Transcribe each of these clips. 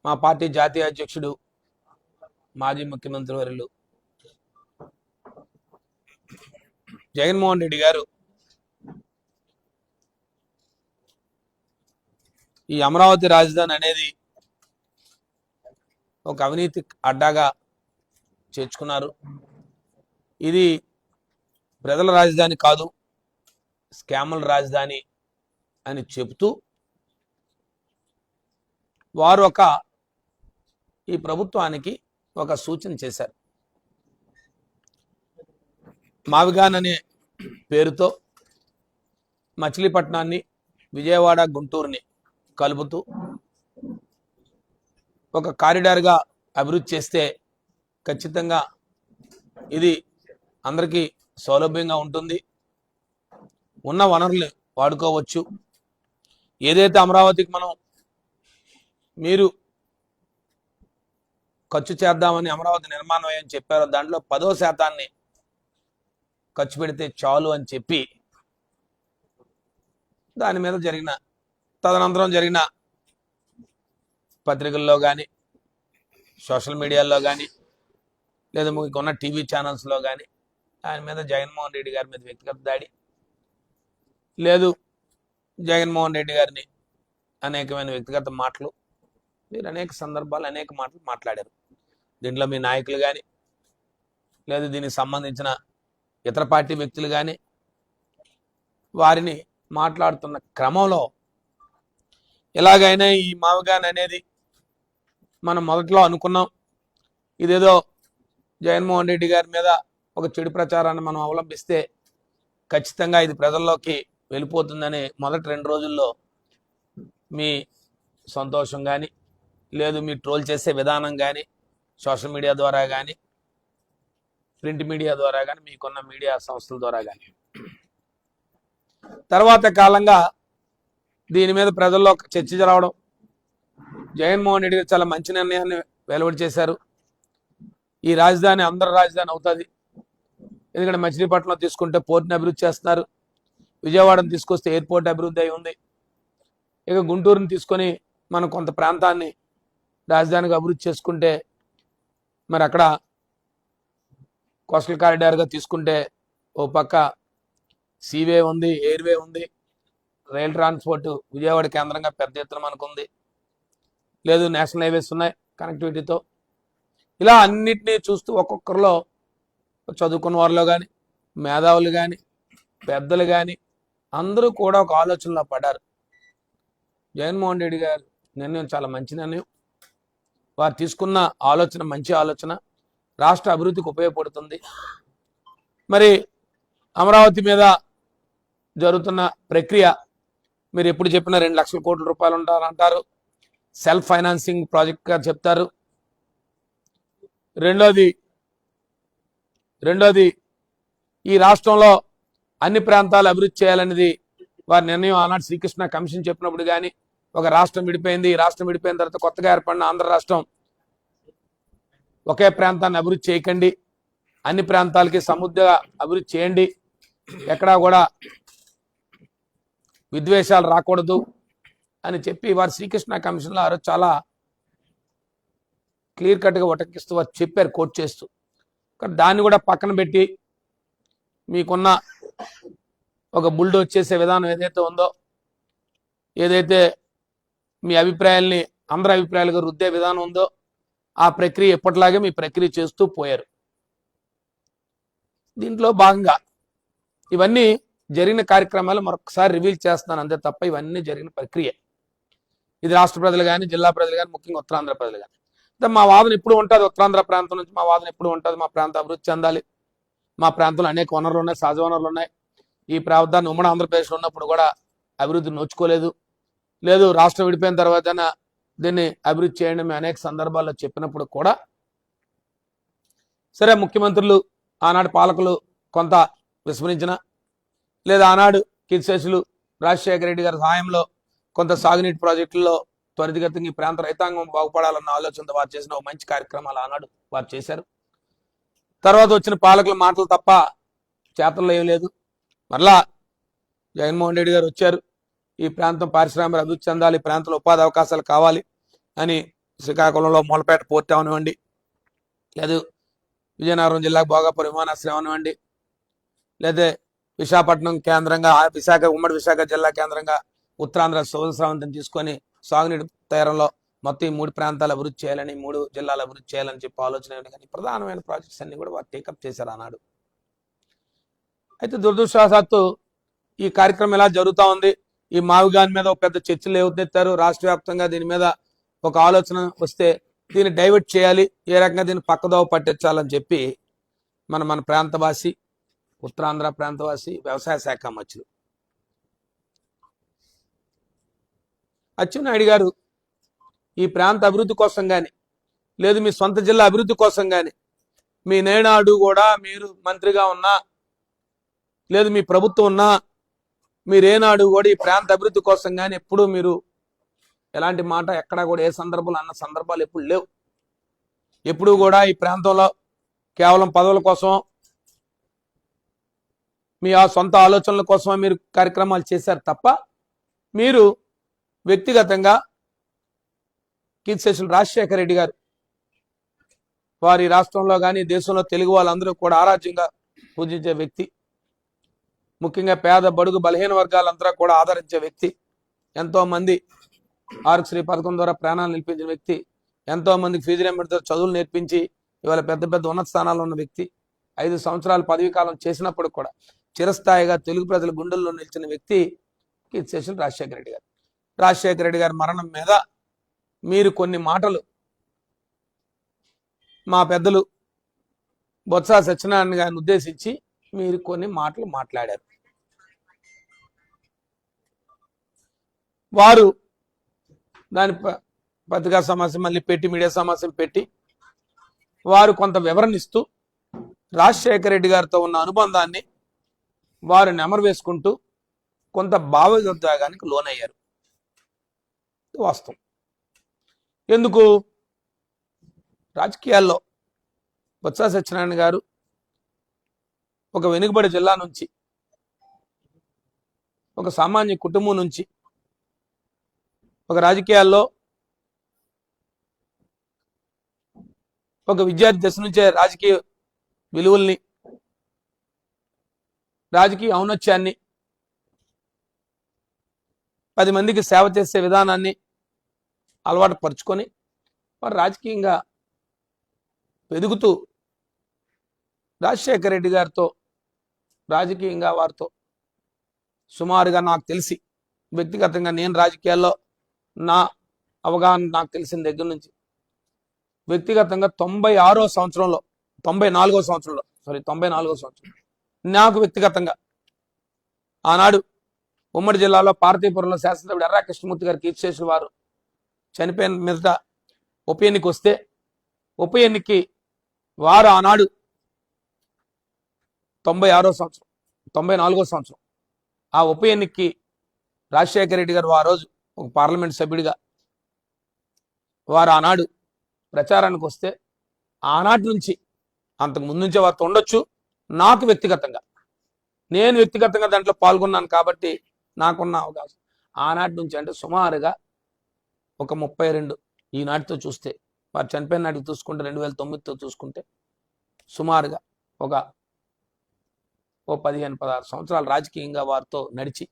మా పార్టీ జాతీయ అధ్యక్షుడు మాజీ ముఖ్యమంత్రి వర్యులు జగన్మోహన్ రెడ్డి గారు ఈ అమరావతి రాజధాని అనేది ఒక అవినీతి అడ్డాగా చేర్చుకున్నారు. ఇది ప్రజల రాజధాని కాదు, స్కాముల రాజధాని అని చెబుతూ వారు ఈ ప్రభుత్వానికి ఒక సూచన చేశారు. మావిగాన్ అనే పేరుతో మచిలీపట్నాన్ని, విజయవాడ, గుంటూరుని కలుపుతూ ఒక కారిడార్గా అభివృద్ధి చేస్తే ఖచ్చితంగా ఇది అందరికీ సౌలభ్యంగా ఉంటుంది, ఉన్న వనరులు వాడుకోవచ్చు. ఏదైతే అమరావతికి మీరు ఖర్చు చేద్దామని అమరావతి నిర్మాణం అని చెప్పారో దాంట్లో 10% ఖర్చు పెడితే చాలు అని చెప్పి దాని మీద తదనంతరం జరిగిన పత్రికల్లో కానీ, సోషల్ మీడియాలో కానీ, లేదా మీకున్న టీవీ ఛానల్స్లో కానీ దాని మీద జగన్మోహన్ రెడ్డి గారి మీద వ్యక్తిగత దాడి, లేదు జగన్మోహన్ రెడ్డి గారిని అనేకమైన వ్యక్తిగత మాటలు, మీరు అనేక సందర్భాలు అనేక మాటలు మాట్లాడారు. దీంట్లో మీ నాయకులు కానీ, లేదు దీనికి సంబంధించిన ఇతర పార్టీ వ్యక్తులు కానీ వారిని మాట్లాడుతున్న క్రమంలో ఎలాగైనా ఈ మావిగాన్ అనేది మనం మొదట్లో అనుకున్నాం, ఇదేదో జగన్మోహన్ రెడ్డి గారి మీద ఒక చెడు ప్రచారాన్ని మనం అవలంబిస్తే ఖచ్చితంగా ఇది ప్రజల్లోకి వెళ్ళిపోతుందని మొదటి 2 రోజుల్లో మీ సంతోషం కానీ, లేదు మీ ట్రోల్ చేసే విధానం కానీ, సోషల్ మీడియా ద్వారా కానీ, ప్రింట్ మీడియా ద్వారా కానీ, మీకున్న మీడియా సంస్థల ద్వారా కానీ, తర్వాత కాలంగా దీని మీద ప్రజల్లో చర్చ జరగడం, జగన్మోహన్ రెడ్డి గారు చాలా మంచి నిర్ణయాన్ని వెలువడి చేశారు. ఈ రాజధాని అందరి రాజధాని అవుతుంది. ఎందుకంటే మచిలీపట్నం తీసుకుంటే పోర్ట్ని అభివృద్ధి చేస్తున్నారు, విజయవాడను తీసుకొస్తే ఎయిర్పోర్ట్ అభివృద్ధి అయి ఉంది, ఇక గుంటూరుని తీసుకొని మనం కొంత ప్రాంతాన్ని రాజధానిగా అభివృద్ధి చేసుకుంటే మరి అక్కడ కోస్టల్ కారిడార్గా తీసుకుంటే ఓ పక్క సీవే ఉంది, ఎయిర్వే ఉంది, రైల్ ట్రాన్స్పోర్ట్ విజయవాడ కేంద్రంగా పెద్ద ఎత్తున మనకు ఉంది, లేదు నేషనల్ హైవేస్ ఉన్నాయి కనెక్టివిటీతో. ఇలా అన్నిటినీ చూస్తూ ఒక్కొక్కరిలో చదువుకున్న వారిలో కానీ, మేధావులు కానీ, పెద్దలు కానీ అందరూ కూడా ఒక ఆలోచనలో పడ్డారు. జగన్మోహన్ రెడ్డి గారు నిర్ణయం చాలా మంచి నిర్ణయం, వారు తీసుకున్న ఆలోచన మంచి ఆలోచన, రాష్ట్ర అభివృద్ధికి ఉపయోగపడుతుంది. మరి అమరావతి మీద జరుగుతున్న ప్రక్రియ మీరు ఎప్పుడు చెప్పినా 2 లక్షల కోట్ల రూపాయలు ఉంటారంటారు, సెల్ఫ్ ఫైనాన్సింగ్ ప్రాజెక్ట్గా చెప్తారు. రెండోది ఈ రాష్ట్రంలో అన్ని ప్రాంతాలు అభివృద్ధి చేయాలనేది వారి నిర్ణయం. ఆనాడు శ్రీకృష్ణ కమిషన్ చెప్పినప్పుడు కానీ ఒక రాష్ట్రం విడిపోయింది, ఈ రాష్ట్రం విడిపోయిన తర్వాత కొత్తగా ఏర్పడిన ఆంధ్ర రాష్ట్రం ఒకే ప్రాంతాన్ని అభివృద్ధి చేయకండి, అన్ని ప్రాంతాలకి సముద్రంగా అభివృద్ధి చేయండి, ఎక్కడా కూడా విద్వేషాలు రాకూడదు అని చెప్పి వారు శ్రీకృష్ణ కమిషన్లో ఆ రోజు చాలా క్లియర్ కట్గా ఉటంకిస్తూ వారు చెప్పారు, కోట్ చేస్తూ. కానీ దాన్ని కూడా పక్కన పెట్టి మీకున్న ఒక బుల్డోజ్ చేసే విధానం ఏదైతే ఉందో, ఏదైతే మీ అభిప్రాయాల్ని అందరి అభిప్రాయాలుగా రుద్దే విధానం ఉందో ఆ ప్రక్రియ ఎప్పటిలాగే మీ ప్రక్రియ చేస్తూ పోయారు. దీంట్లో భాగంగా ఇవన్నీ జరిగిన కార్యక్రమాలు మరొకసారి రివీల్ చేస్తున్నాను అంతే తప్ప ఇవన్నీ జరిగిన ప్రక్రియ. ఇది రాష్ట్ర ప్రజలు కానీ, జిల్లా ప్రజలు కానీ, ముఖ్యంగా ఉత్తరాంధ్ర ప్రజలు కానీ. మా వాదన ఎప్పుడు ఉంటుంది, ఉత్తరాంధ్ర ప్రాంతం నుంచి మా వాదన ఎప్పుడు ఉంటుంది, మా ప్రాంతం అభివృద్ధి చెందాలి, మా ప్రాంతంలో అనేక వనరులు ఉన్నాయి, సహజ వనరులు ఉన్నాయి, ఈ ప్రాంతాన్ని ఉమ్మడి ఆంధ్రప్రదేశ్లో ఉన్నప్పుడు కూడా అభివృద్ధి నోచుకోలేదు, లేదు రాష్ట్రం విడిపోయిన తర్వాత దీన్ని అభివృద్ధి చేయండి మేము అనేక సందర్భాల్లో చెప్పినప్పుడు కూడా సరే ముఖ్యమంత్రులు ఆనాడు పాలకులు కొంత విస్మరించిన, లేదా ఆనాడు కీర్తిశేషులు రాజశేఖర రెడ్డి గారి సహాయంలో కొంత సాగునీటి ప్రాజెక్టుల్లో త్వరితగతిని ఈ ప్రాంత రైతాంగం బాగుపడాలన్న ఆలోచనతో వారు చేసిన ఒక మంచి కార్యక్రమాలు ఆనాడు వారు చేశారు. తర్వాత వచ్చిన పాలకుల మాటలు తప్ప చేతల్లో ఏం లేదు. మరలా జగన్మోహన్ రెడ్డి గారు వచ్చారు, ఈ ప్రాంతం పారిశ్రామిక అభివృద్ధి చెందాలి, ప్రాంతంలో ఉపాధి అవకాశాలు కావాలి అని శ్రీకాకుళంలో మూలపేట పోర్ట్ అవనివ్వండి, లేదు విజయనగరం జిల్లాకు భోగాపురం విమానాశ్రయం అవనివ్వండి, లేదా విశాఖపట్నం కేంద్రంగా ఉమ్మడి విశాఖ జిల్లా కేంద్రంగా ఉత్తరాంధ్ర సౌరస్రవంతం తీసుకొని సాగునీటి తీరంలో మొత్తం ఈ 3 ప్రాంతాలు అభివృద్ధి చేయాలని, 3 జిల్లాలు అభివృద్ధి చేయాలని చెప్పి ఆలోచన. కానీ ప్రధానమైన ప్రాజెక్ట్స్ అన్ని కూడా వారు టేకప్ చేశారు ఆనాడు. అయితే దురదృష్టవశాత్తు ఈ కార్యక్రమం ఎలా జరుగుతూ ఉంది, ఈ మావిగాన్ మీద ఒక పెద్ద చర్చలు లేవనెత్తారు. రాష్ట్ర వ్యాప్తంగా దీని మీద ఒక ఆలోచన వస్తే దీన్ని డైవర్ట్ చేయాలి, ఏ రకంగా దీన్ని పక్కదోవ పట్టించాలని చెప్పి మన ప్రాంతవాసి, ఉత్తరాంధ్ర ప్రాంతవాసి వ్యవసాయ శాఖ మంత్రులు అచ్చెన్నాయుడు గారు ఈ ప్రాంత అభివృద్ధి కోసం కానీ, లేదు మీ సొంత జిల్లా అభివృద్ధి కోసం కానీ, మీ నేనాడు కూడా మీరు మంత్రిగా ఉన్నా, లేదు మీ ప్రభుత్వం ఉన్నా, మీరేనాడు కూడా ఈ ప్రాంత అభివృద్ధి కోసం కానీ ఎప్పుడూ మీరు ఎలాంటి మాట ఎక్కడా కూడా ఏ సందర్భంలో అన్న సందర్భాలు ఎప్పుడు లేవు. ఎప్పుడూ కూడా ఈ ప్రాంతంలో కేవలం పదవుల కోసం, మీ ఆ సొంత ఆలోచనల కోసమే మీరు కార్యక్రమాలు చేశారు తప్ప మీరు వ్యక్తిగతంగా కీర్తిశేషులు రాజశేఖర రెడ్డి గారు వారి రాష్ట్రంలో కానీ దేశంలో తెలుగు వాళ్ళందరూ కూడా ఆరాధ్యంగా పూజించే వ్యక్తి, ముఖ్యంగా పేద బడుగు బలహీన వర్గాలందరూ కూడా ఆదరించే వ్యక్తి, ఎంతో మంది ఆరోగ్యశ్రీ పథకం ద్వారా ప్రాణాలు నిలిపించిన వ్యక్తి, ఎంతో మందికి ఫీజు రియంబర్స్మెంట్ చదువులు నేర్పించి ఇవాళ పెద్ద పెద్ద ఉన్నత స్థానాల్లో ఉన్న వ్యక్తి, 5 సంవత్సరాల పదవీ కాలం చేసినప్పుడు కూడా చిరస్థాయిగా తెలుగు ప్రజల గుండెల్లో నిలిచిన వ్యక్తి కీర్తిశేషులు రాజశేఖర రెడ్డి గారు. రాజశేఖర రెడ్డి గారి మరణం మీద మీరు కొన్ని మాటలు మా పెద్దలు బొత్స సత్యనారాయణ గారిని ఉద్దేశించి మీరు కొన్ని మాటలు మాట్లాడారు. వారు దాని పత్రికా సమావేశం మళ్ళీ పెట్టి, మీడియా సమావేశం పెట్టి వారు కొంత వివరణ ఇస్తూ రాజశేఖర రెడ్డి గారితో ఉన్న అనుబంధాన్ని వారు నెమరు వేసుకుంటూ కొంత భావోద్వేగానికి లోనయ్యారు. వాస్తవం. ఎందుకు? రాజకీయాల్లో బొత్స సత్యనారాయణ గారు ఒక వెనుకబడి జిల్లా నుంచి, ఒక సామాన్య కుటుంబం నుంచి, ఒక రాజకీయాల్లో ఒక విద్యార్థి దశ నుంచే రాజకీయ విలువల్ని, రాజకీయ ఔన్నత్యాన్ని, 10 మందికి సేవ చేసే విధానాన్ని అలవాటు పరుచుకొని వారు రాజకీయంగా ఎదుగుతూ రాజశేఖర రెడ్డి గారితో రాజకీయంగా వారితో సుమారుగా నాకు తెలిసి వ్యక్తిగతంగా నేను రాజకీయాల్లో నా అవగాహన నాకు తెలిసిన దగ్గర నుంచి వ్యక్తిగతంగా 94వ సంవత్సరంలో నాకు వ్యక్తిగతంగా ఆనాడు ఉమ్మడి జిల్లాలో పార్వతీపురంలో శాసనసభ్యుడు ఎర్రా కృష్ణమూర్తి గారు కీర్తిశేషులు వారు చనిపోయిన మీదట ఉప ఎన్నిక వస్తే, ఉప ఎన్నికకి వారు ఆనాడు 94వ సంవత్సరం ఆ ఉప ఎన్నికకి రాజశేఖర రెడ్డి గారు ఆ రోజు ఒక పార్లమెంట్ సభ్యుడిగా వారు ఆనాడు ప్రచారానికి వస్తే, ఆనాటి నుంచి అంతకు ముందు నుంచే వారితో ఉండొచ్చు. నాకు వ్యక్తిగతంగా నేను వ్యక్తిగతంగా దాంట్లో పాల్గొన్నాను కాబట్టి నాకున్న అవకాశం ఆనాటి నుంచి, అంటే సుమారుగా ఒక 32 ఈనాటితో చూస్తే, వారు చనిపోయిన నాటికి చూసుకుంటే 2009తో చూసుకుంటే సుమారుగా ఒక 15-16 సంవత్సరాలు రాజకీయంగా వారితో నడిచి,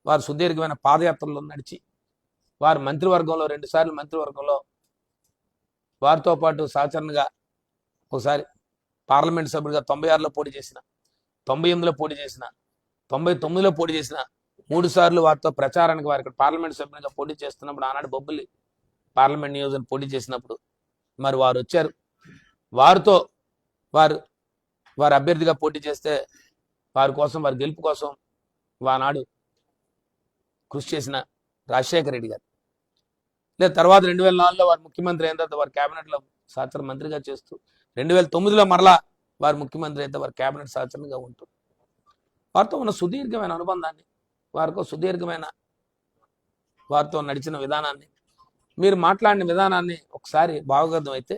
వారు సుదీర్ఘమైన పాదయాత్రలో నడిచి, వారు మంత్రివర్గంలో 2 సార్లు మంత్రివర్గంలో వారితో పాటు సహచరునిగా ఒకసారి పార్లమెంట్ సభ్యుడిగా 96లో పోటీ చేసిన, 98లో పోటీ చేసిన, 99లో పోటీ చేసిన, 3 సార్లు వారితో ప్రచారానికి వారి పార్లమెంట్ సభ్యునిగా పోటీ చేస్తున్నప్పుడు ఆనాడు బొబ్బిలి పార్లమెంట్ నియోజకవర్గం పోటీ చేసినప్పుడు మరి వారు వచ్చారు. వారితో వారి అభ్యర్థిగా పోటీ చేస్తే వారి కోసం, వారి గెలుపు కోసం ఆనాడు కృషి చేసిన రాజశేఖర రెడ్డి గారు. లేదా తర్వాత 2004లో వారు ముఖ్యమంత్రి అయిన తర్వాత వారి క్యాబినెట్లో సహచర మంత్రిగా చేస్తూ, 2009లో మరలా వారు ముఖ్యమంత్రి అయితే వారి క్యాబినెట్ సహచరునిగా ఉంటూ వారితో ఉన్న సుదీర్ఘమైన అనుబంధాన్ని, వారితో నడిచిన విధానాన్ని, మీరు మాట్లాడిన విధానాన్ని ఒకసారి భావగతం అయితే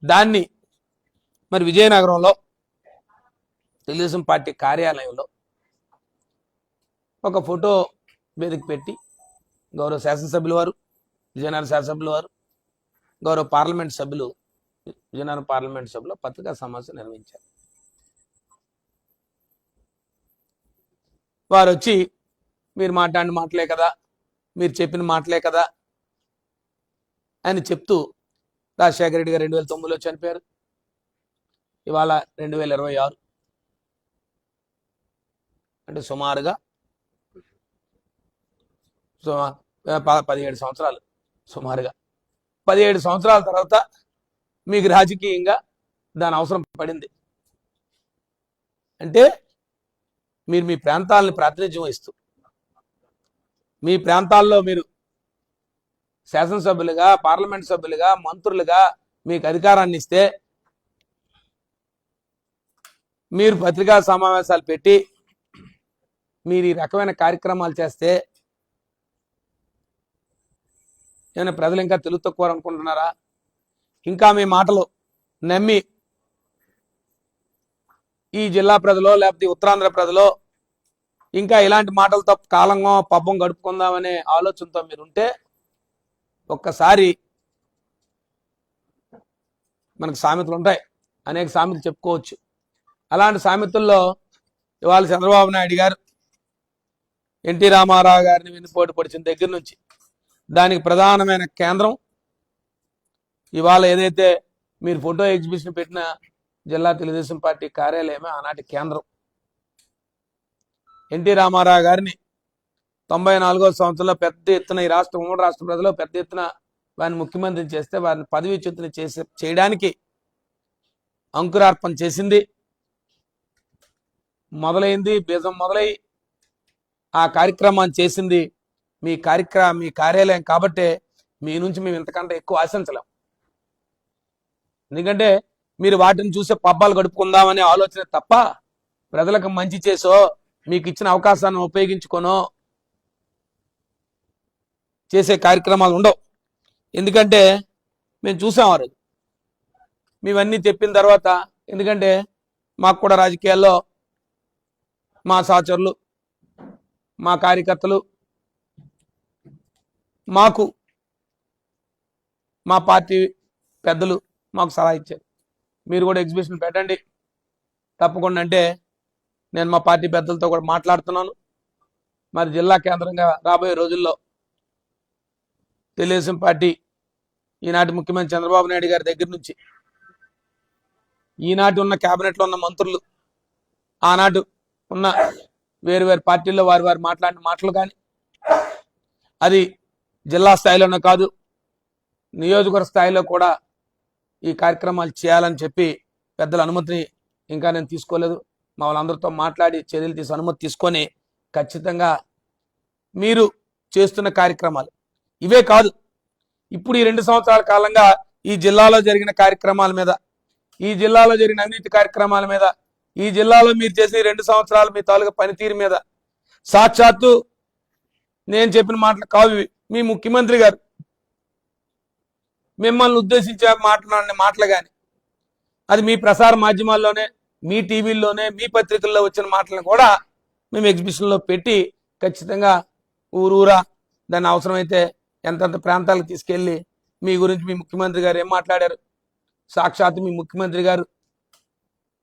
దాన్ని మరి విజయనగరంలో తెలుగుదేశం పార్టీ కార్యాలయంలో ఒక ఫోటో వేదిక పెట్టి గౌరవ శాసనసభ్యుల వారు, విజయనగరం శాసనసభ్యులు వారు, గౌరవ పార్లమెంట్ సభ్యులు, విజయనగరం పార్లమెంట్ సభలో పత్రికా సమావేశం నిర్వహించారు. వారు వచ్చి మీరు మాట్లాడిన మాటలే కదా, మీరు చెప్పిన మాటలే కదా అని చెప్తూ రాజశేఖర రెడ్డి గారు 2009లో చనిపోయారు. ఇవాళ 2026 అంటే సుమారుగా 17 సంవత్సరాలు, సుమారుగా 17 సంవత్సరాల తర్వాత మీకు రాజకీయంగా దాని అవసరం పడింది. అంటే మీరు మీ ప్రాంతాలను ప్రాతినిధ్యం వహిస్తూ మీ ప్రాంతాల్లో మీరు శాసనసభ్యులుగా, పార్లమెంట్ సభ్యులుగా, మంత్రులుగా మీకు అధికారాన్ని ఇస్తే మీరు పత్రికా సమావేశాలు పెట్టి మీరు ఈ రకమైన కార్యక్రమాలు చేస్తే ఏమైనా ప్రజలు ఇంకా తెలుగు తక్కువ అనుకుంటున్నారా? ఇంకా మీ మాటలు నమ్మి ఈ జిల్లా ప్రజలో లేకపోతే ఉత్తరాంధ్ర ప్రజలో ఇంకా ఇలాంటి మాటలతో కాలంగా పబ్బం గడుపుకుందామనే ఆలోచనతో మీరుంటే ఒక్కసారి మనకు సామెతలు ఉంటాయి, అనేక సామెతలు చెప్పుకోవచ్చు. అలాంటి సామెతల్లో ఇవాళ చంద్రబాబు నాయుడు గారు ఎన్టీ రామారావు గారిని వెన్నుపోటు పొడిచిన దగ్గర నుంచి దానికి ప్రధానమైన కేంద్రం ఇవాళ ఏదైతే మీరు ఫోటో ఎగ్జిబిషన్ పెట్టిన జిల్లా తెలుగుదేశం పార్టీ కార్యాలయమే ఆనాటి కేంద్రం. ఎన్టీ రామారావు గారిని 94వ సంవత్సరంలో పెద్ద ఎత్తున ఈ రాష్ట్ర ఉమ్మడి రాష్ట్ర ప్రజలు పెద్ద ఎత్తున వారిని ముఖ్యమంత్రి చేస్తే వారిని పదవీచ్యుతులు చేయడానికి అంకురార్పణ చేసింది, మొదలైంది, బీజం మొదలై ఆ కార్యక్రమాన్ని చేసింది మీ కార్యాలయం కాబట్టే మీ నుంచి మేము ఇంతకంటే ఎక్కువ ఆశించలేం. ఎందుకంటే మీరు వాటిని చూసే పబ్బాలు గడుపుకుందామనే ఆలోచన తప్ప ప్రజలకు మంచి చేసో మీకు ఇచ్చిన అవకాశాన్ని ఉపయోగించుకోనో చేసే కార్యక్రమాలు ఉండవు. ఎందుకంటే మేము చూసాం ఆ రోజు మేవన్నీ చెప్పిన తర్వాత. ఎందుకంటే మాకు కూడా రాజకీయాల్లో మా సహచరులు, మా కార్యకర్తలు, మాకు మా పార్టీ పెద్దలు మాకు సలహా ఇచ్చారు, మీరు కూడా ఎగ్జిబిషన్ పెట్టండి తప్పకుండా. అంటే నేను మా పార్టీ పెద్దలతో కూడా మాట్లాడుతున్నాను. మరి జిల్లా కేంద్రంగా రాబోయే రోజుల్లో తెలుగుదేశం పార్టీ ఈనాటి ముఖ్యమంత్రి చంద్రబాబు నాయుడు గారి దగ్గర నుంచి ఈనాటి ఉన్న క్యాబినెట్లో ఉన్న మంత్రులు, ఆనాడు ఉన్న వేరు వేరు పార్టీల్లో వారి మాట్లాడిన మాటలు కానీ అది జిల్లా స్థాయిలోనే కాదు నియోజకవర్గ స్థాయిలో కూడా ఈ కార్యక్రమాలు చేయాలని చెప్పి పెద్దల అనుమతిని ఇంకా నేను తీసుకోలేదు. మా వాళ్ళందరితో మాట్లాడి చర్యలు తీసి అనుమతి తీసుకొని ఖచ్చితంగా మీరు చేస్తున్న కార్యక్రమాలు ఇవే కాదు, ఇప్పుడు ఈ 2 సంవత్సరాల కాలంగా ఈ జిల్లాలో జరిగిన కార్యక్రమాల మీద, ఈ జిల్లాలో జరిగిన అవినీతి కార్యక్రమాల మీద, ఈ జిల్లాలో మీరు చేసిన 2 సంవత్సరాలు మీ తాలూకా పనితీరు మీద సాక్షాత్తు నేను చెప్పిన మాటలు కావు, మీ ముఖ్యమంత్రి గారు మిమ్మల్ని ఉద్దేశించి మాట్లాడిన మాటలు కానీ అది మీ ప్రసార మాధ్యమాల్లోనే, మీ టీవీల్లోనే, మీ పత్రికల్లో వచ్చిన మాటలను కూడా మేము ఎగ్జిబిషన్లో పెట్టి ఖచ్చితంగా ఊరూరా దాన్ని అవసరమైతే ఎంతంత ప్రాంతాలకు తీసుకెళ్ళి మీ గురించి మీ ముఖ్యమంత్రి గారు ఏం మాట్లాడారు, సాక్షాత్తు మీ ముఖ్యమంత్రి గారు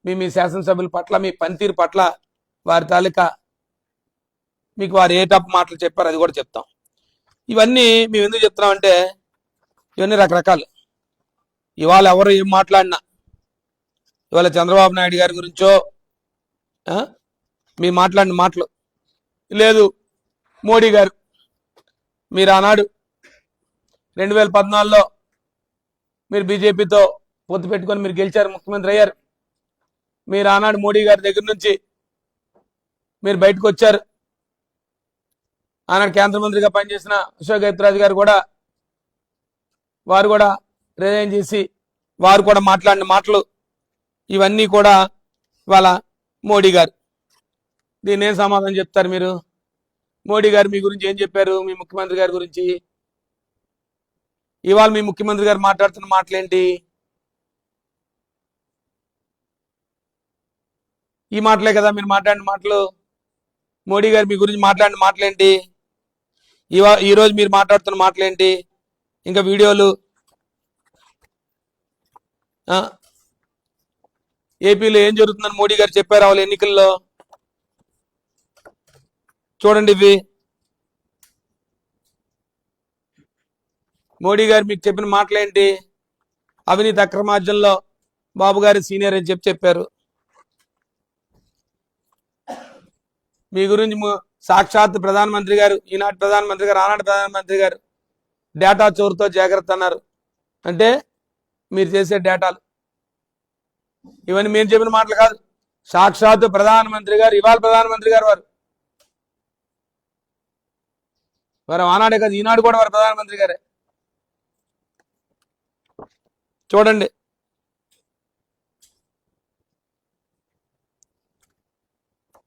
మీ శాసనసభ్యుల పట్ల, మీ పనితీరు పట్ల వారి తాలూకా మీకు వారు ఏ టప్ మాటలు చెప్పారు అది కూడా చెప్తాం. ఇవన్నీ మేము ఎందుకు చెప్తున్నామంటే ఇవన్నీ రకరకాలు. ఇవాళ ఎవరు ఏం మాట్లాడినా, ఇవాళ చంద్రబాబు నాయుడు గారి గురించో మీ మాట్లాడిన మాటలు లేదు, మోడీ గారు మీరు ఆనాడు 2014లో మీరు బీజేపీతో పొత్తు పెట్టుకొని మీరు గెలిచారు, ముఖ్యమంత్రి అయ్యారు. మీరు ఆనాడు మోడీ గారి దగ్గర నుంచి మీరు బయటకు వచ్చారు. ఆనాడు కేంద్ర మంత్రిగా పనిచేసిన అశోక్ గెహ్లోట్ గారు కూడా వారు కూడా రిజైన్ చేసి వారు కూడా మాట్లాడిన మాటలు ఇవన్నీ కూడా ఇవాళ మోడీ గారు దీన్ని ఏం సమాధానం చెప్తారు మీరు? మోడీ గారు మీ గురించి ఏం చెప్పారు, మీ ముఖ్యమంత్రి గారి గురించి? ఇవాళ మీ ముఖ్యమంత్రి గారు మాట్లాడుతున్న మాటలేంటి? ఈ మాటలే కదా మీరు మాట్లాడిన మాటలు. మోడీ గారు మీ గురించి మాట్లాడిన మాటలేంటి? ఈరోజు మీరు మాట్లాడుతున్న మాటలేంటి? ఇంకా వీడియోలు ఏపీలో ఏం జరుగుతుందని మోడీ గారు చెప్పారు వాళ్ళ ఎన్నికల్లో. చూడండి ఇవి మోడీ గారు మీకు చెప్పిన మాటలేంటి? అవినీతి అక్రమార్జనలో బాబు గారి సీనియర్ అని చెప్పారు. మీ గురించి సాక్షాత్ ప్రధానమంత్రి గారు, ఈనాటి ప్రధానమంత్రి గారు, ఆనాటి ప్రధానమంత్రి గారు డేటా చోరుతో జాగ్రత్త అన్నారు. అంటే మీరు చేసే డేటాలు ఇవన్నీ మీరు చెప్పిన మాటలు కాదు. సాక్షాత్ ప్రధానమంత్రి గారు, ఇవాళ ప్రధానమంత్రి గారు వారు ఆనాడే కాదు ఈనాడు కూడా వారు ప్రధానమంత్రి గారే. చూడండి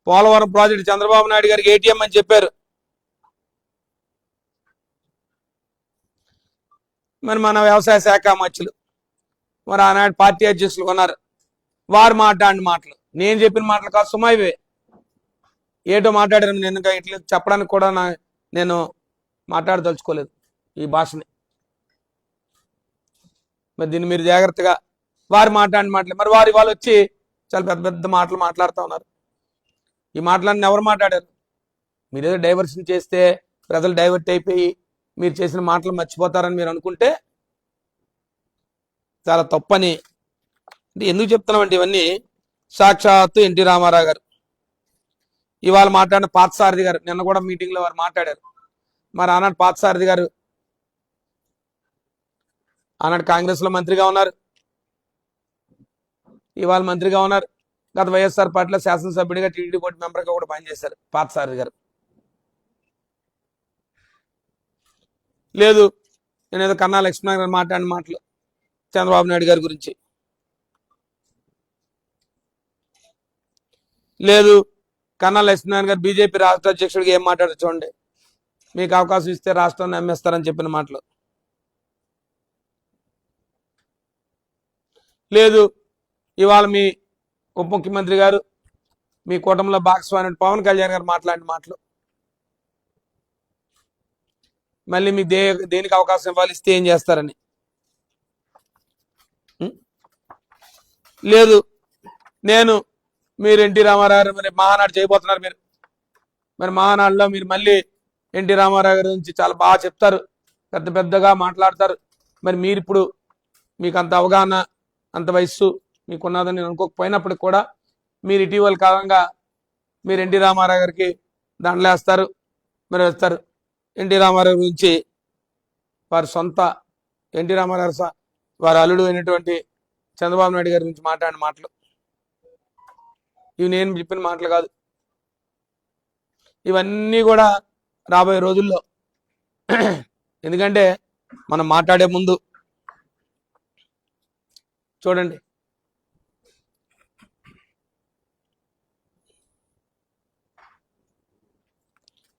పోలవరం ప్రాజెక్టు చంద్రబాబు నాయుడు గారికి ఏటీఎం అని చెప్పారు. మరి మన వ్యవసాయ శాఖ మంత్రులు మరి ఆనాడు పార్టీ అధ్యక్షులు కొన్నారు. వారు మాట్లాడిన మాటలు నేను చెప్పిన మాటలు కాదు, సుమైవే ఏటో మాట్లాడారు. నేను ఇట్లా చెప్పడానికి కూడా నేను మాట్లాడదలుచుకోలేదు ఈ భాషని. మరి దీన్ని మీరు జాగ్రత్తగా వారు మాట్లాడిన మాటలు మరి వారు ఇవాళ వచ్చి చాలా పెద్ద పెద్ద మాటలు మాట్లాడుతూ ఉన్నారు. ఈ మాటలన్నీ ఎవరు మాట్లాడారు? మీరేదో డైవర్షన్ చేస్తే ప్రజలు డైవర్ట్ అయిపోయి మీరు చేసిన మాటలు మర్చిపోతారని మీరు అనుకుంటే చాలా తప్పని. అంటే ఎందుకు చెప్తున్నామంటే ఇవన్నీ సాక్షాత్తు ఎన్టీ రామారావు గారు ఇవాళ మాట్లాడిన పార్థసారథి గారు నిన్న కూడా మీటింగ్లో వారు మాట్లాడారు. మరి ఆనాడు పార్థసారథి గారు ఆనాడు కాంగ్రెస్లో మంత్రిగా ఉన్నారు, ఇవాళ మంత్రిగా ఉన్నారు. గత వైఎస్ఆర్ పార్టీలో శాసనసభ్యుడిగా టీడీపీ బోర్డు మెంబర్గా కూడా పనిచేశారు పార్థసారథి గారు. లేదు నేనేదో కన్నా లక్ష్మణ్ గారు మాట్లాడిన మాటలు చంద్రబాబు నాయుడు గారి గురించి, లేదు కన్నా లక్ష్మణ్ గారు బీజేపీ రాష్ట్ర అధ్యక్షుడిగా ఏం మాట్లాడారు చూడండి. మీకు అవకాశం ఇస్తే రాష్ట్రాన్ని అమ్మేస్తారని చెప్పిన మాటలు. లేదు ఇవాళ మీ ఉప ముఖ్యమంత్రి గారు మీ కూటమిలో భాగస్వామి పవన్ కళ్యాణ్ గారు మాట్లాడిన మాటలు. మళ్ళీ మీకు దేనికి అవకాశం ఇవ్వాలి, ఇస్తే ఏం చేస్తారని. లేదు మీరు ఎన్టీ రామారావు మరి మహానాడు చేయబోతున్నారు. మరి మహానాడులో మీరు మళ్ళీ ఎన్టీ రామారావు గారి గురించి చాలా బాగా చెప్తారు, పెద్ద పెద్దగా మాట్లాడతారు. మరి మీరు ఇప్పుడు మీకు అంత అవగాహన అంత వయస్సు మీకున్నదని నేను అనుకోకపోయినప్పటికి కూడా మీరు ఇటీవల కాలంగా మీరు ఎన్టీ రామారావు గారికి దండలేస్తారు, మరి వేస్తారు. ఎన్టీ రామారావు గురించి వారి సొంత ఎన్టీ రామారావు వారి అల్లుడు అయినటువంటి చంద్రబాబు నాయుడు గారి గురించి మాట్లాడిన మాటలు ఇవి నేను చెప్పిన మాటలు కాదు. ఇవన్నీ కూడా రాబోయే రోజుల్లో, ఎందుకంటే మనం మాట్లాడే ముందు చూడండి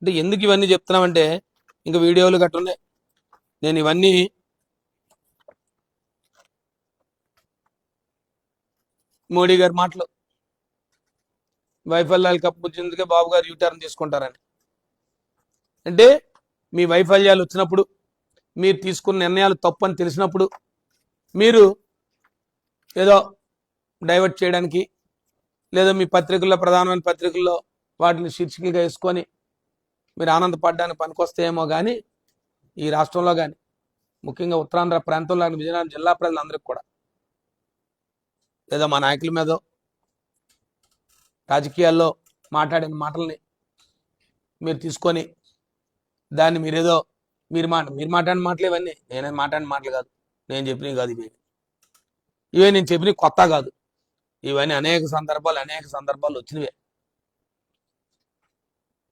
అంటే ఎందుకు ఇవన్నీ చెప్తున్నామంటే ఇంకా వీడియోలు గట్టున్నాయి. నేను ఇవన్నీ మోడీ గారి మాటలు వైఫల్యాలు కప్పుపుచ్చేందుకే బాబు గారు యూటర్న్ తీసుకుంటారని. అంటే మీ వైఫల్యాలు వచ్చినప్పుడు మీరు తీసుకున్న నిర్ణయాలు తప్పు అని తెలిసినప్పుడు మీరు ఏదో డైవర్ట్ చేయడానికి లేదా మీ పత్రికల్లో ప్రధానమైన పత్రికల్లో వాటిని శీర్షికగా వేసుకొని మీరు ఆనందపడడానికి పనికొస్తాయేమో కానీ ఈ రాష్ట్రంలో కానీ ముఖ్యంగా ఉత్తరాంధ్ర ప్రాంతంలో విజయనగరం జిల్లా ప్రజలందరికీ కూడా లేదా మా నాయకుల మీద రాజకీయాల్లో మాట్లాడిన మాటల్ని మీరు తీసుకొని దాన్ని మీరేదో మీరు మాట్లాడిన మాటలు ఇవన్నీ నేనే మాట్లాడిన మాటలు కాదు, నేను చెప్పినవి కాదు. ఇవే నేను చెప్పినవి కొత్త కాదు, ఇవన్నీ అనేక సందర్భాలు వచ్చినవే.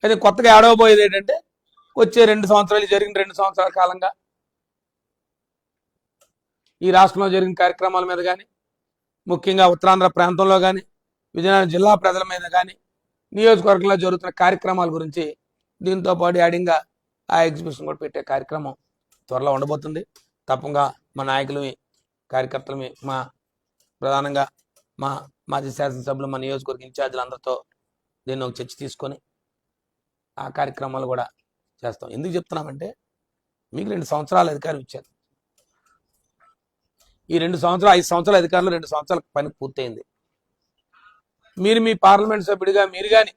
అయితే కొత్తగా ఏడవబోయేది ఏంటంటే వచ్చే 2 సంవత్సరాలు జరిగిన 2 సంవత్సరాల కాలంగా ఈ రాష్ట్రంలో జరిగిన కార్యక్రమాల మీద కానీ ముఖ్యంగా ఉత్తరాంధ్ర ప్రాంతంలో కానీ విజయనగరం జిల్లా ప్రజల మీద కానీ నియోజకవర్గంలో జరుగుతున్న కార్యక్రమాల గురించి దీంతో పాటు యాడింగ్గా ఆ ఎగ్జిబిషన్ కూడా పెట్టే కార్యక్రమం త్వరలో ఉండబోతుంది. తప్పకుండా మా నాయకులమి కార్యకర్తలమి మా ప్రధానంగా మా మాజీ శాసనసభ్యులు మా నియోజకవర్గ ఇన్ఛార్జీలందరితో దీన్ని ఒక చర్చ తీసుకొని ఆ కార్యక్రమాలు కూడా చేస్తాం. ఎందుకు చెప్తున్నామంటే మీకు 2 సంవత్సరాలు అధికారం ఇచ్చారు. ఈ 2 సంవత్సరాలు 5 సంవత్సరాల అధికారంలో 2 సంవత్సరాల పని పూర్తయింది. మీరు మీ పార్లమెంట్ సభ్యుడిగా మీరు కానీ,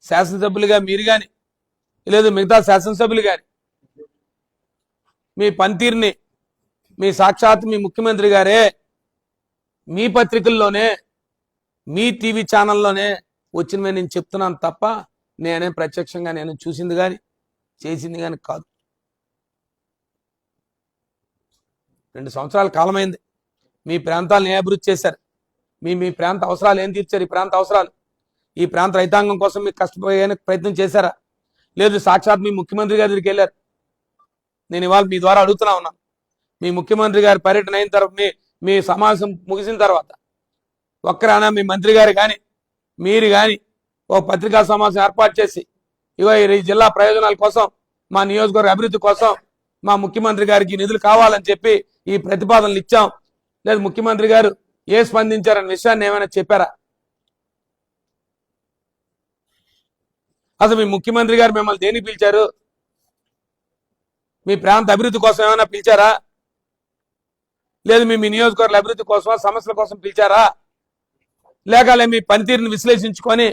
శాసనసభ్యులుగా మీరు కానీ, లేదు మిగతా శాసనసభ్యులు కానీ మీ పనితీరుని మీ సాక్షాత్ మీ ముఖ్యమంత్రి గారే మీ పత్రికల్లోనే మీ టీవీ ఛానల్లోనే వచ్చినవి నేను చెప్తున్నాను తప్ప నేనే ప్రత్యక్షంగా నేను చూసింది కానీ చేసింది కానీ కాదు. 2 సంవత్సరాల కాలమైంది. మీ ప్రాంతాలను ఏ అభివృద్ధి చేశారు? మీ ప్రాంత అవసరాలు ఏం తీర్చారు? ఈ ప్రాంత రైతాంగం కోసం మీకు కష్టపోయే ప్రయత్నం చేశారా? లేదు సాక్షాత్ మీ ముఖ్యమంత్రి గారి దగ్గరికి వెళ్ళారు. నేను ఇవాళ మీ ద్వారా అడుగుతున్నా ఉన్నాను. మీ ముఖ్యమంత్రి గారి పర్యటన అయిన తర్వాత మీ సమావేశం ముగిసిన తర్వాత ఒక్కరైనా మీ మంత్రి గారు కానీ మీరు కానీ ఓ పత్రికా సమావేశం ఏర్పాటు చేసి ఇగో ఈ జిల్లా ప్రయోజనాల కోసం మా నియోజకవర్గ అభివృద్ధి కోసం మా ముఖ్యమంత్రి గారికి నిధులు కావాలని చెప్పి ఈ ప్రతిపాదనలు ఇచ్చాం, లేదు ముఖ్యమంత్రి గారు స్పందించారన్న విషయాన్ని ఏమైనా చెప్పారా? అసలు మీ ముఖ్యమంత్రి గారు మిమ్మల్ని దేనికి పిలిచారు? మీ ప్రాంత అభివృద్ధి కోసం ఏమైనా పిలిచారా? లేదు మీ నియోజకవర్గ అభివృద్ధి కోసం సమస్యల కోసం పిలిచారా? లేక మీ పనితీరుని విశ్లేషించుకొని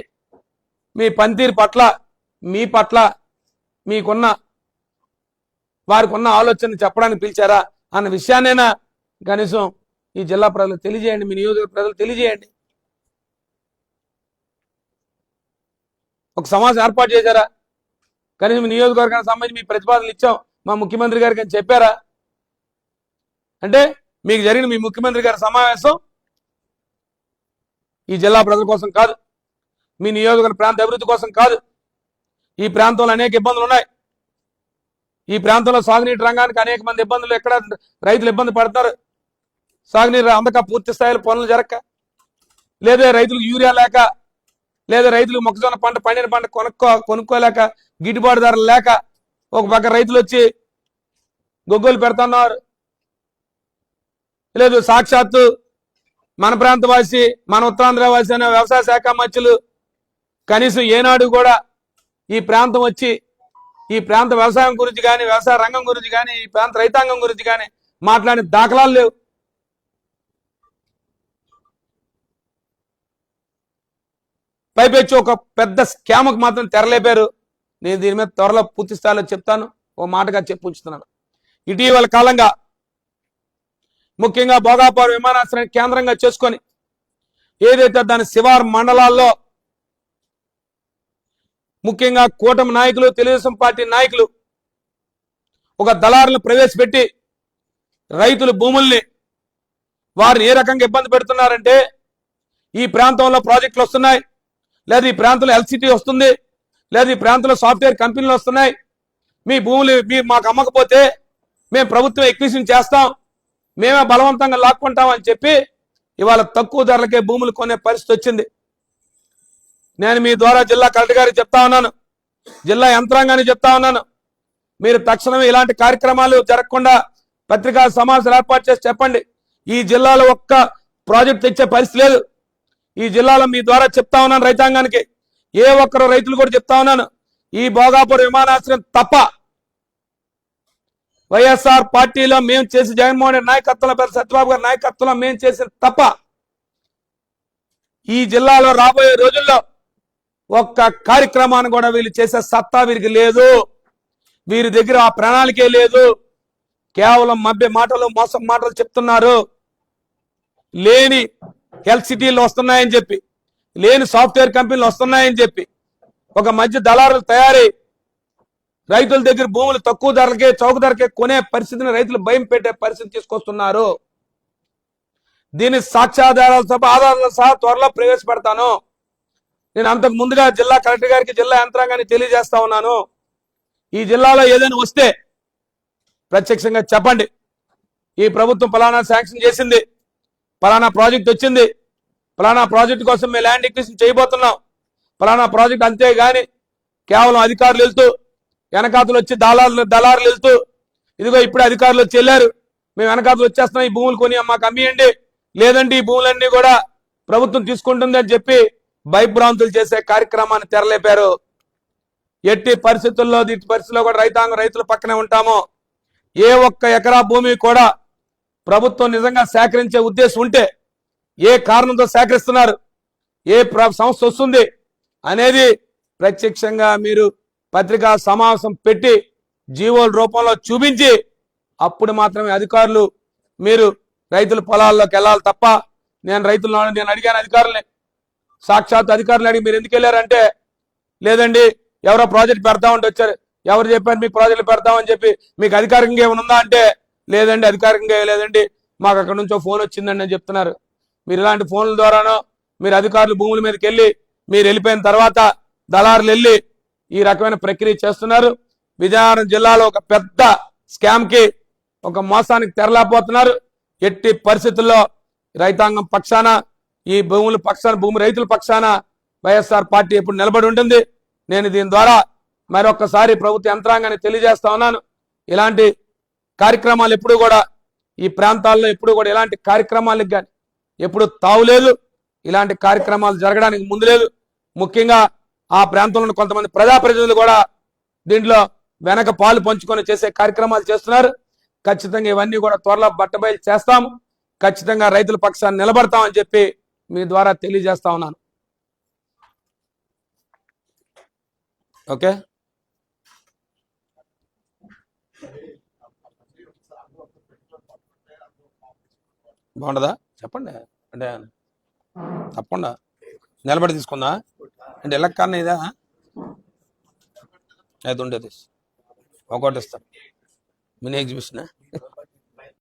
మీ పనితీరు పట్ల మీ పట్ల మీకున్న వారికి ఉన్న ఆలోచన చెప్పడానికి పిలిచారా అన్న విషయాన్నైనా కనీసం ఈ జిల్లా ప్రజలకు తెలియజేయండి, మీ నియోజకవర్గ ప్రజలు తెలియజేయండి. ఒక సమావేశం ఏర్పాటు చేశారా? కనీసం మీ నియోజకవర్గానికి సంబంధించి మీ ప్రతిపాదనలు ఇచ్చాం మా ముఖ్యమంత్రి గారికి అని చెప్పారా? అంటే మీకు జరిగిన మీ ముఖ్యమంత్రి గారి సమావేశం ఈ జిల్లా ప్రజల కోసం కాదు, మీ నియోజకవర్గ ప్రాంత అభివృద్ధి కోసం కాదు. ఈ ప్రాంతంలో అనేక ఇబ్బందులు ఉన్నాయి. ఈ ప్రాంతంలో సాగునీటి రంగానికి అనేక మంది ఇబ్బందులు, ఎక్కడ రైతులు ఇబ్బంది పడతారు. సాగునీరు అందక పూర్తి స్థాయిలో పనులు జరగక, లేదా రైతులకు యూరియా లేక, లేదా రైతులకు మొక్కజొన్న పంట పండిన పంట కొనుక్కోలేక, గిట్టుబాటు ధరలు లేక ఒక పక్క రైతులు వచ్చి గొగ్గోలు పెడుతున్నారు. లేదు సాక్షాత్తు మన ప్రాంతవాసి మన ఉత్తరాంధ్ర వాసి అనే వ్యవసాయ శాఖ మంత్రులు కనీసం ఏనాడు కూడా ఈ ప్రాంతం వచ్చి ఈ ప్రాంత వ్యవసాయం గురించి కానీ, వ్యవసాయ రంగం గురించి కానీ, ఈ ప్రాంత రైతాంగం గురించి కానీ మాట్లాడిన దాఖలాలు లేవు. పైపెచ్చి ఒక పెద్ద స్కామ్కు మాత్రం తెరలేపారు. నేను దీని మీద త్వరలో పూర్తి స్థాయిలో చెప్తాను, ఓ మాటగా ఉంచుతున్నాను. ఇటీవల కాలంగా ముఖ్యంగా భోగాపురం విమానాశ్రయాన్ని కేంద్రంగా చేసుకొని ఏదైతే దాని శివారు మండలాల్లో ముఖ్యంగా కూటమి నాయకులు, తెలుగుదేశం పార్టీ నాయకులు ఒక దళారులను ప్రవేశపెట్టి రైతుల భూముల్ని వారిని ఏ రకంగా ఇబ్బంది పెడుతున్నారంటే, ఈ ప్రాంతంలో ప్రాజెక్టులు వస్తున్నాయి, లేదా ఈ ప్రాంతంలో ఎల్సిటీ వస్తుంది, లేదా ఈ ప్రాంతంలో సాఫ్ట్వేర్ కంపెనీలు వస్తున్నాయి, మీ భూములు మాకు అమ్మకపోతే మేము ప్రభుత్వం ఎక్విజిషన్ చేస్తాం, మేమే బలవంతంగా లాక్కుంటాం అని చెప్పి ఇవాళ తక్కువ ధరలకే భూములు కొనే పరిస్థితి వచ్చింది. నేను మీ ద్వారా జిల్లా కలెక్టర్ గారికి చెప్తా ఉన్నాను, జిల్లా యంత్రాంగాన్ని చెప్తా ఉన్నాను, మీరు తక్షణమే ఇలాంటి కార్యక్రమాలు జరగకుండా పత్రికా సమావేశాలు ఏర్పాటు చేసి చెప్పండి. ఈ జిల్లాలో ఒక్క ప్రాజెక్ట్ తెచ్చే పరిస్థితి లేదు. ఈ జిల్లాలో మీ ద్వారా చెప్తా ఉన్నాను రైతాంగానికి, ఏ ఒక్కరు రైతులు కూడా చెప్తా ఉన్నాను, ఈ భోగాపురం విమానాశ్రయం తప్ప వైఎస్ఆర్ పార్టీలో మేము చేసి జగన్మోహన్ రెడ్డి నాయకత్వంలో సత్యబాబు గారి నాయకత్వంలో మేము చేసిన తప్ప ఈ జిల్లాలో రాబోయే రోజుల్లో ఒక్క కార్యక్రమాన్ని కూడా వీళ్ళు చేసే సత్తా వీరికి లేదు. వీరి దగ్గర ఆ ప్రణాళికే లేదు. కేవలం మభ్య మాటలు, మోసం మాటలు చెప్తున్నారు. లేని హెల్త్ సిటీలు వస్తున్నాయని చెప్పి, లేని సాఫ్ట్వేర్ కంపెనీలు వస్తున్నాయని చెప్పి ఒక మధ్య దళారులు తయారై రైతుల దగ్గర భూములు తక్కువ ధరలకే, చౌక ధరకే కొనే పరిస్థితిని రైతులు భయం పెట్టే పరిస్థితి తీసుకొస్తున్నారు. దీని సాక్ష్యాధారాల ఆధారాల సహా త్వరలో ప్రవేశపెడతాను. నేను అంతకు ముందుగా జిల్లా కలెక్టర్ గారికి, జిల్లా యంత్రాంగాన్ని తెలియజేస్తా ఉన్నాను, ఈ జిల్లాలో ఏదైనా వస్తే ప్రత్యక్షంగా చెప్పండి. ఈ ప్రభుత్వం ఫలానా శాంక్షన్ చేసింది, ఫలానా ప్రాజెక్ట్ వచ్చింది, ఫలానా ప్రాజెక్టు కోసం మేము ల్యాండ్ ఎక్విజిషన్ చేయబోతున్నాం, ఫలానా ప్రాజెక్ట్ అంతేగాని కేవలం అధికారులు వెళ్తూ వెనకాతలు వచ్చి దళారులు వెళ్తూ ఇదిగో ఇప్పుడే అధికారులు వచ్చి వెళ్ళారు, మేము వెనకాతలు వచ్చేస్తున్నాం, ఈ భూములు కొని మాకు అమ్మియండి, లేదంటే ఈ భూములన్నీ కూడా ప్రభుత్వం తీసుకుంటుంది అని చెప్పి భయభ్రాంతులు చేసే కార్యక్రమాన్ని తెరలేపారు. ఎట్టి పరిస్థితుల్లో కూడా రైతాంగం రైతుల పక్కనే ఉంటాము. ఏ ఒక్క ఎకరా భూమి కూడా ప్రభుత్వం నిజంగా సేకరించే ఉద్దేశం ఉంటే ఏ కారణంతో సేకరిస్తున్నారు, ఏ సంస్థ వస్తుంది అనేది ప్రత్యక్షంగా మీరు పత్రికా సమావేశం పెట్టి జీవోల రూపంలో చూపించి అప్పుడు మాత్రమే అధికారులు మీరు రైతుల పొలాల్లోకి వెళ్ళాలి తప్ప, నేను అడిగాను అధికారులని, సాక్షాత్ అధికారులు అడిగి మీరు ఎందుకు వెళ్ళారంటే, లేదండి ఎవరో ప్రాజెక్ట్ పెడతామంటే వచ్చారు, ఎవరు చెప్పారు మీకు ప్రాజెక్టులు పెడతామని చెప్పి, మీకు అధికారికంగా ఏమైనా ఉందా అంటే, లేదండి అధికారికంగా లేదండి మాకు అక్కడ నుంచో ఫోన్ వచ్చిందండి అని చెప్తున్నారు. మీరు ఇలాంటి ఫోన్ల ద్వారానో మీరు అధికారులు భూముల మీదకి వెళ్ళి మీరు వెళ్ళిపోయిన తర్వాత దళారులు వెళ్ళి ఈ రకమైన ప్రక్రియ చేస్తున్నారు. విజయనగరం జిల్లాలో ఒక పెద్ద స్కామ్ కి, ఒక మోసానికి తెరలేకపోతున్నారు. ఎట్టి పరిస్థితుల్లో రైతాంగం పక్షాన, ఈ భూమి రైతుల పక్షాన వైఎస్ఆర్ పార్టీ ఎప్పుడు నిలబడి ఉంటుంది. నేను దీని ద్వారా మరొకసారి ప్రభుత్వ యంత్రాంగాన్ని తెలియజేస్తా ఉన్నాను, ఇలాంటి కార్యక్రమాలు ఎప్పుడు కూడా ఈ ప్రాంతాల్లో ఎప్పుడు కూడా ఇలాంటి కార్యక్రమాలకు కానీ ఎప్పుడు తావులేదు, ఇలాంటి కార్యక్రమాలు జరగడానికి ముందు లేదు. ముఖ్యంగా ఆ ప్రాంతంలో కొంతమంది ప్రజాప్రతినిధులు కూడా దీంట్లో వెనక పాలు పంచుకొని చేసే కార్యక్రమాలు చేస్తున్నారు. ఖచ్చితంగా ఇవన్నీ కూడా త్వరలో బట్టబయలు చేస్తాము, ఖచ్చితంగా రైతుల పక్షాన్ని నిలబడతామని చెప్పి మీ ద్వారా తెలియజేస్తా ఉన్నాను. ఓకే, బాగుండదా చెప్పండి అంటే తప్పకుండా నిలబడి తీసుకుందా అంటే ఎలా కారణం ఇదా అయితే ఉండేది ఒకటి ఇస్తాం మినీ ఎగ్జిబిషన్